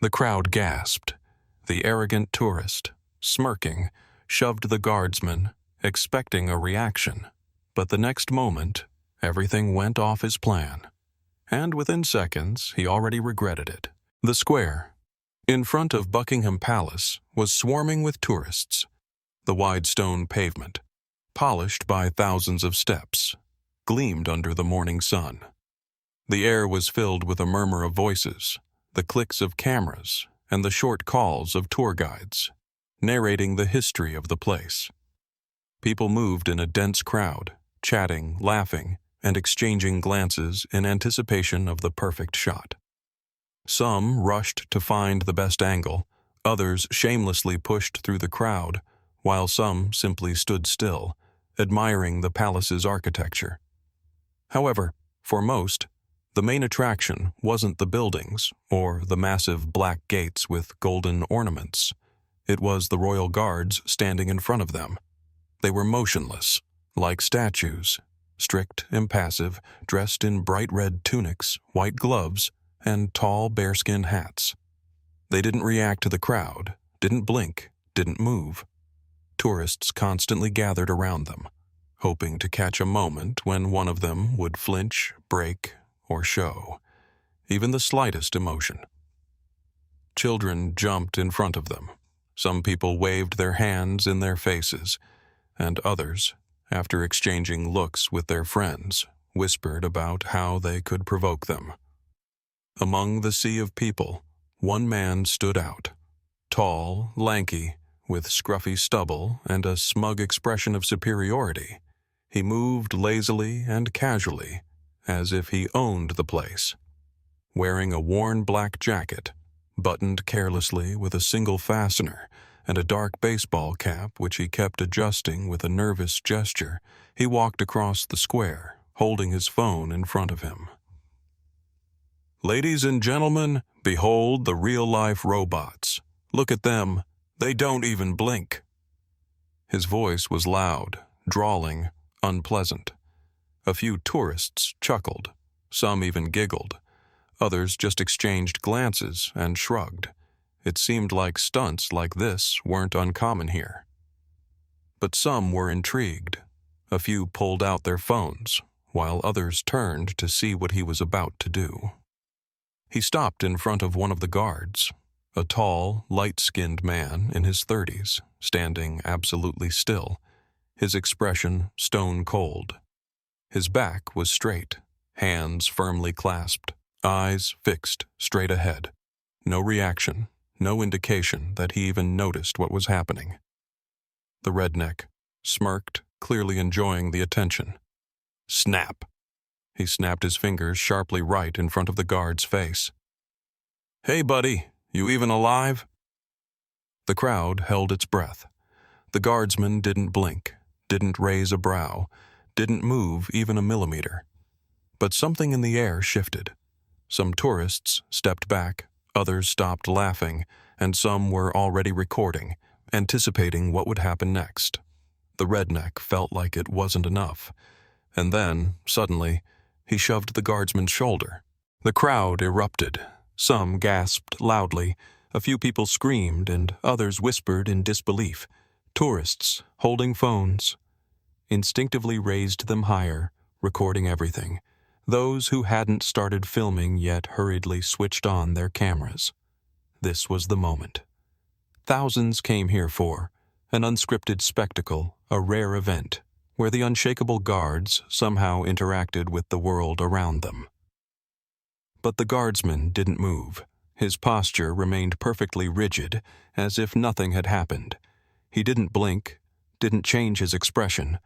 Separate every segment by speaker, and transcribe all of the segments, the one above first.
Speaker 1: The crowd gasped. The arrogant tourist, smirking, shoved the guardsman, expecting a reaction. But the next moment, everything went off his plan. And within seconds, he already regretted it. The square, in front of Buckingham Palace, was swarming with tourists. The wide stone pavement, polished by thousands of steps, gleamed under the morning sun. The air was filled with a murmur of voices, the clicks of cameras, and the short calls of tour guides, narrating the history of the place. People moved in a dense crowd, chatting, laughing, and exchanging glances in anticipation of the perfect shot. Some rushed to find the best angle, others shamelessly pushed through the crowd, while some simply stood still, admiring the palace's architecture. However, for most, the main attraction wasn't the buildings or the massive black gates with golden ornaments. It was the royal guards standing in front of them. They were motionless, like statues, strict, impassive, dressed in bright red tunics, white gloves, and tall bearskin hats. They didn't react to the crowd, didn't blink, didn't move. Tourists constantly gathered around them, hoping to catch a moment when one of them would flinch, break, or show even the slightest emotion. Children jumped in front of them. Some people waved their hands in their faces, and others, after exchanging looks with their friends, whispered about how they could provoke them. Among the sea of people, one man stood out, tall, lanky, with scruffy stubble and a smug expression of superiority. He moved lazily and casually, as if he owned the place. Wearing a worn black jacket, buttoned carelessly with a single fastener, and a dark baseball cap which he kept adjusting with a nervous gesture, he walked across the square, holding his phone in front of him. "Ladies and gentlemen, behold the real-life robots. Look at them. They don't even blink." His voice was loud, drawling, unpleasant. A few tourists chuckled. Some even giggled. Others just exchanged glances and shrugged. It seemed like stunts like this weren't uncommon here. But some were intrigued. A few pulled out their phones, while others turned to see what he was about to do. He stopped in front of one of the guards, a tall, light-skinned man in his 30s, standing absolutely still, his expression stone-cold. His back was straight, hands firmly clasped, eyes fixed straight ahead. No reaction, no indication that he even noticed what was happening. The redneck smirked, clearly enjoying the attention. "Snap!" He snapped his fingers sharply right in front of the guard's face. "Hey, buddy, you even alive?" The crowd held its breath. The guardsman didn't blink, didn't raise a brow, didn't move even a millimeter. But something in the air shifted. Some tourists stepped back, others stopped laughing, and some were already recording, anticipating what would happen next. The redneck felt like it wasn't enough. And then, suddenly, he shoved the guardsman's shoulder. The crowd erupted. Some gasped loudly, a few people screamed, and others whispered in disbelief. Tourists, holding phones, instinctively raised them higher, recording everything. Those who hadn't started filming yet hurriedly switched on their cameras. This was the moment. Thousands came here for an unscripted spectacle, a rare event, where the unshakable guards somehow interacted with the world around them. But the guardsman didn't move. His posture remained perfectly rigid, as if nothing had happened. He didn't blink, didn't change his expression.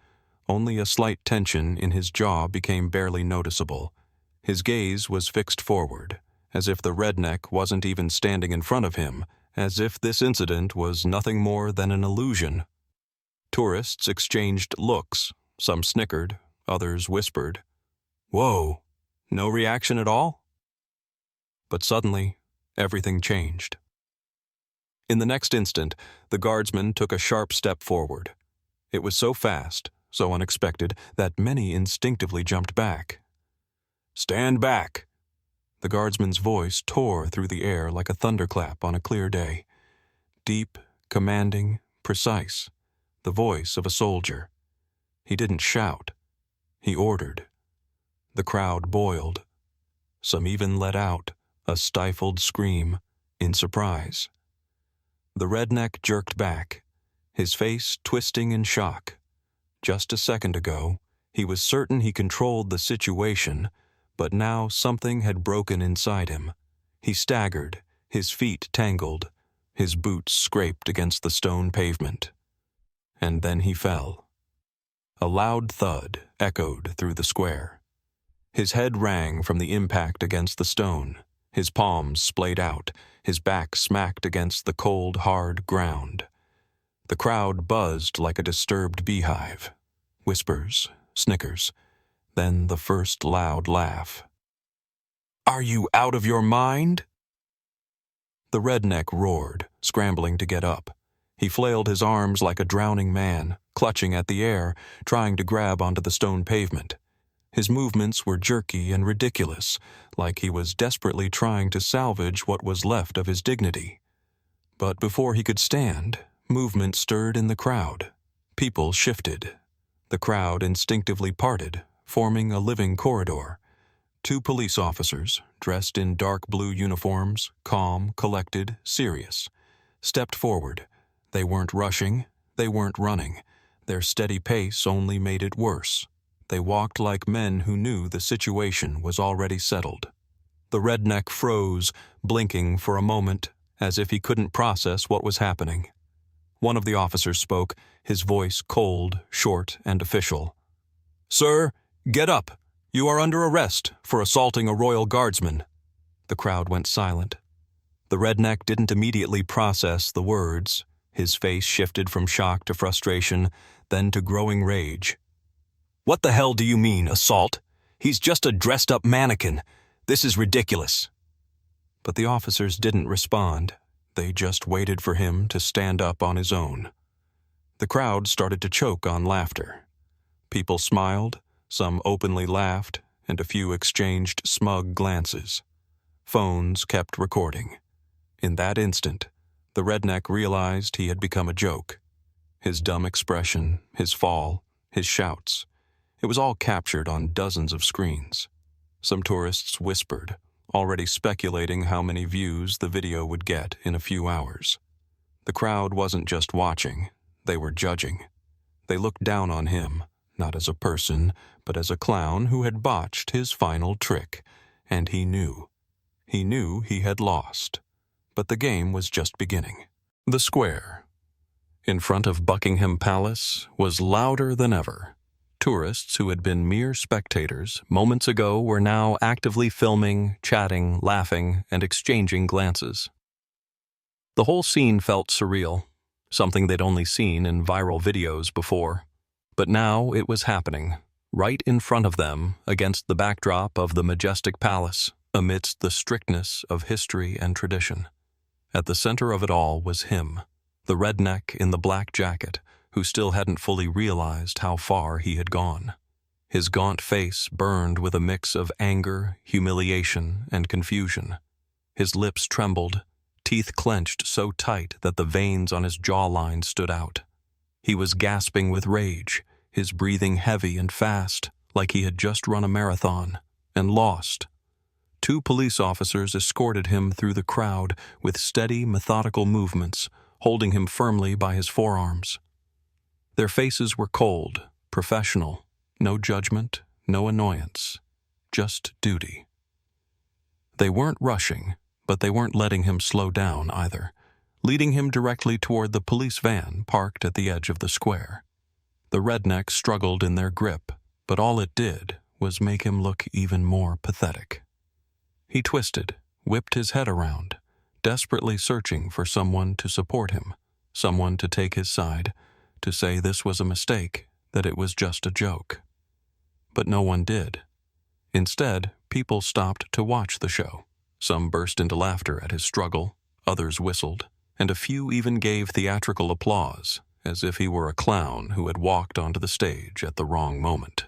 Speaker 1: Only a slight tension in his jaw became barely noticeable. His gaze was fixed forward, as if the redneck wasn't even standing in front of him, as if this incident was nothing more than an illusion. Tourists exchanged looks. Some snickered, others whispered, "Whoa, no reaction at all?" But suddenly, everything changed. In the next instant, the guardsman took a sharp step forward. It was so fast, so unexpected, that many instinctively jumped back. "Stand back!" The guardsman's voice tore through the air like a thunderclap on a clear day. Deep, commanding, precise. The voice of a soldier. He didn't shout. He ordered. The crowd boiled. Some even let out a stifled scream in surprise. The redneck jerked back, his face twisting in shock. Just a second ago, he was certain he controlled the situation, but now something had broken inside him. He staggered, his feet tangled, his boots scraped against the stone pavement. And then he fell. A loud thud echoed through the square. His head rang from the impact against the stone. His palms splayed out, his back smacked against the cold, hard ground. The crowd buzzed like a disturbed beehive. Whispers, snickers, then the first loud laugh. "Are you out of your mind?" The redneck roared, scrambling to get up. He flailed his arms like a drowning man, clutching at the air, trying to grab onto the stone pavement. His movements were jerky and ridiculous, like he was desperately trying to salvage what was left of his dignity. But before he could stand, movement stirred in the crowd. People shifted. The crowd instinctively parted, forming a living corridor. 2 police officers, dressed in dark blue uniforms, calm, collected, serious, stepped forward. They weren't rushing, they weren't running. Their steady pace only made it worse. They walked like men who knew the situation was already settled. The redneck froze, blinking for a moment, as if he couldn't process what was happening. One of the officers spoke, his voice cold, short, and official. "Sir, get up. You are under arrest for assaulting a royal guardsman." The crowd went silent. The redneck didn't immediately process the words. His face shifted from shock to frustration, then to growing rage. "What the hell do you mean, assault? He's just a dressed-up mannequin. This is ridiculous." But the officers didn't respond. They just waited for him to stand up on his own. The crowd started to choke on laughter. People smiled, some openly laughed, and a few exchanged smug glances. Phones kept recording. In that instant, the redneck realized he had become a joke. His dumb expression, his fall, his shouts. It was all captured on dozens of screens. Some tourists whispered, already speculating how many views the video would get in a few hours. The crowd wasn't just watching, they were judging. They looked down on him, not as a person, but as a clown who had botched his final trick, and he knew. He knew he had lost. But the game was just beginning. The square, in front of Buckingham Palace, was louder than ever. Tourists who had been mere spectators moments ago were now actively filming, chatting, laughing, and exchanging glances. The whole scene felt surreal, something they'd only seen in viral videos before. But now it was happening, right in front of them, against the backdrop of the majestic palace, amidst the strictness of history and tradition. At the center of it all was him, the redneck in the black jacket, who still hadn't fully realized how far he had gone. His gaunt face burned with a mix of anger, humiliation, and confusion. His lips trembled, teeth clenched so tight that the veins on his jawline stood out. He was gasping with rage, his breathing heavy and fast, like he had just run a marathon, and lost. 2 police officers escorted him through the crowd with steady, methodical movements, holding him firmly by his forearms. Their faces were cold, professional, no judgment, no annoyance, just duty. They weren't rushing, but they weren't letting him slow down either, leading him directly toward the police van parked at the edge of the square. The redneck struggled in their grip, but all it did was make him look even more pathetic. He twisted, whipped his head around, desperately searching for someone to support him, someone to take his side, to say this was a mistake, that it was just a joke. But no one did. Instead, people stopped to watch the show. Some burst into laughter at his struggle, others whistled, and a few even gave theatrical applause, as if he were a clown who had walked onto the stage at the wrong moment.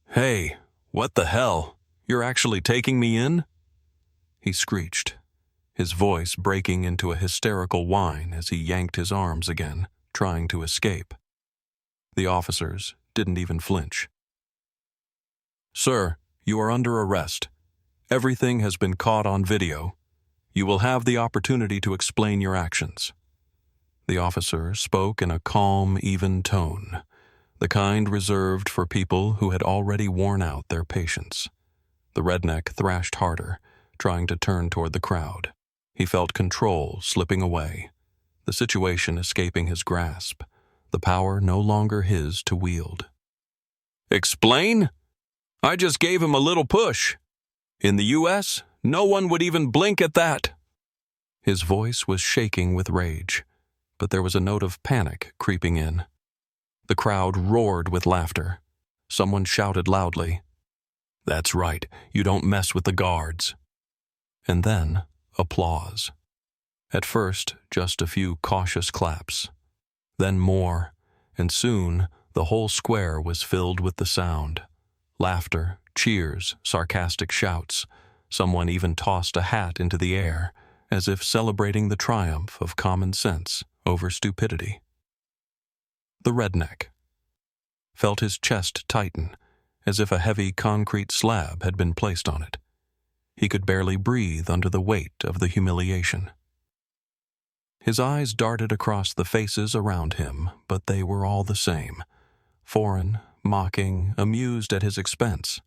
Speaker 1: "Hey, what the hell? You're actually taking me in?" He screeched, his voice breaking into a hysterical whine as he yanked his arms again, trying to escape. The officers didn't even flinch. "Sir, you are under arrest. Everything has been caught on video. You will have the opportunity to explain your actions." The officer spoke in a calm, even tone, the kind reserved for people who had already worn out their patience. The redneck thrashed harder, trying to turn toward the crowd. He felt control slipping away, the situation escaping his grasp, the power no longer his to wield. "Explain? I just gave him a little push. In the U.S., no one would even blink at that." His voice was shaking with rage, but there was a note of panic creeping in. The crowd roared with laughter. Someone shouted loudly, "That's right, you don't mess with the guards." And then, applause. At first, just a few cautious claps. Then more, and soon the whole square was filled with the sound. Laughter, cheers, sarcastic shouts. Someone even tossed a hat into the air, as if celebrating the triumph of common sense over stupidity. The redneck felt his chest tighten, as if a heavy concrete slab had been placed on it. He could barely breathe under the weight of the humiliation. His eyes darted across the faces around him, but they were all the same. Foreign, mocking, amused at his expense.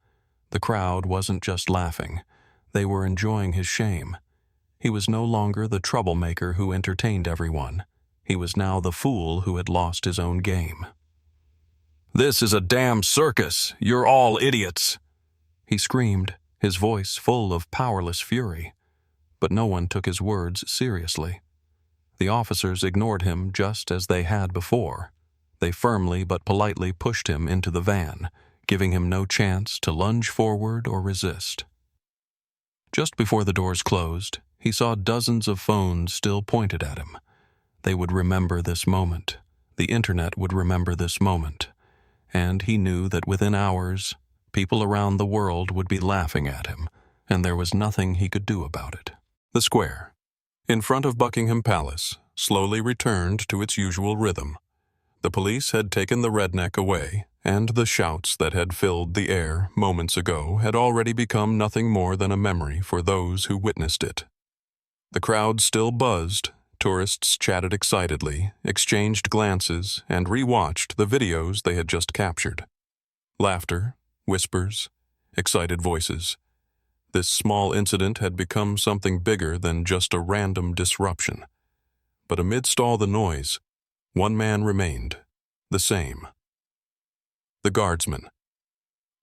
Speaker 1: The crowd wasn't just laughing. They were enjoying his shame. He was no longer the troublemaker who entertained everyone. He was now the fool who had lost his own game. "This is a damn circus. You're all idiots," he screamed, his voice full of powerless fury. But no one took his words seriously. The officers ignored him just as they had before. They firmly but politely pushed him into the van, giving him no chance to lunge forward or resist. Just before the doors closed, he saw dozens of phones still pointed at him. They would remember this moment. The internet would remember this moment. And he knew that within hours, people around the world would be laughing at him, and there was nothing he could do about it. The square, in front of Buckingham Palace, slowly returned to its usual rhythm. The police had taken the redneck away, and the shouts that had filled the air moments ago had already become nothing more than a memory for those who witnessed it. The crowd still buzzed. Tourists chatted excitedly, exchanged glances, and re-watched the videos they had just captured. Laughter, whispers, excited voices. This small incident had become something bigger than just a random disruption. But amidst all the noise, one man remained, the same. The Guardsman.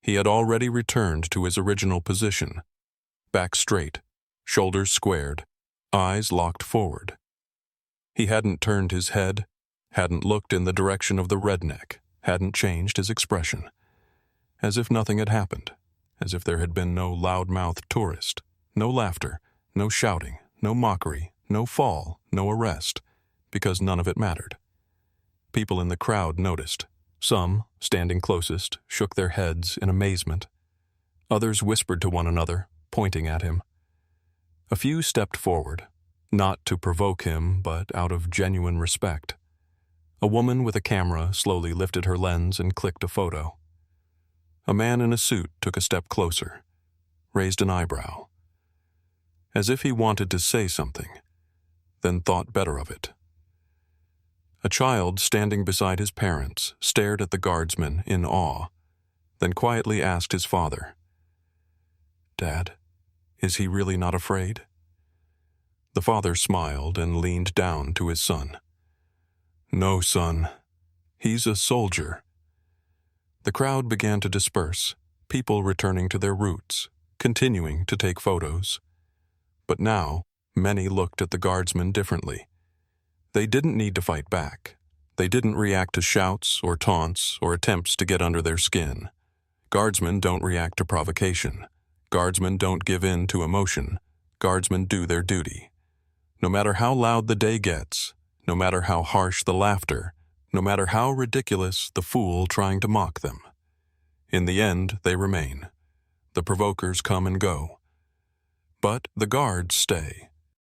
Speaker 1: He had already returned to his original position, back straight, shoulders squared, eyes locked forward. He hadn't turned his head, hadn't looked in the direction of the redneck, hadn't changed his expression. As if nothing had happened, as if there had been no loudmouthed tourist, no laughter, no shouting, no mockery, no fall, no arrest, because none of it mattered. People in the crowd noticed. Some, standing closest, shook their heads in amazement. Others whispered to one another, pointing at him. A few stepped forward, not to provoke him, but out of genuine respect. A woman with a camera slowly lifted her lens and clicked a photo. A man in a suit took a step closer, raised an eyebrow, as if he wanted to say something, then thought better of it. A child standing beside his parents stared at the Guardsman in awe, then quietly asked his father, "Dad, is he really not afraid?" The father smiled and leaned down to his son. "No, son. He's a soldier." The crowd began to disperse, people returning to their roots, continuing to take photos. But now, many looked at the Guardsman differently. They didn't need to fight back. They didn't react to shouts or taunts or attempts to get under their skin. Guardsmen don't react to provocation. Guardsmen don't give in to emotion. Guardsmen do their duty. No matter how loud the day gets, no matter how harsh the laughter, no matter how ridiculous the fool trying to mock them. In the end, they remain. the provokers come and go. But the guards stay.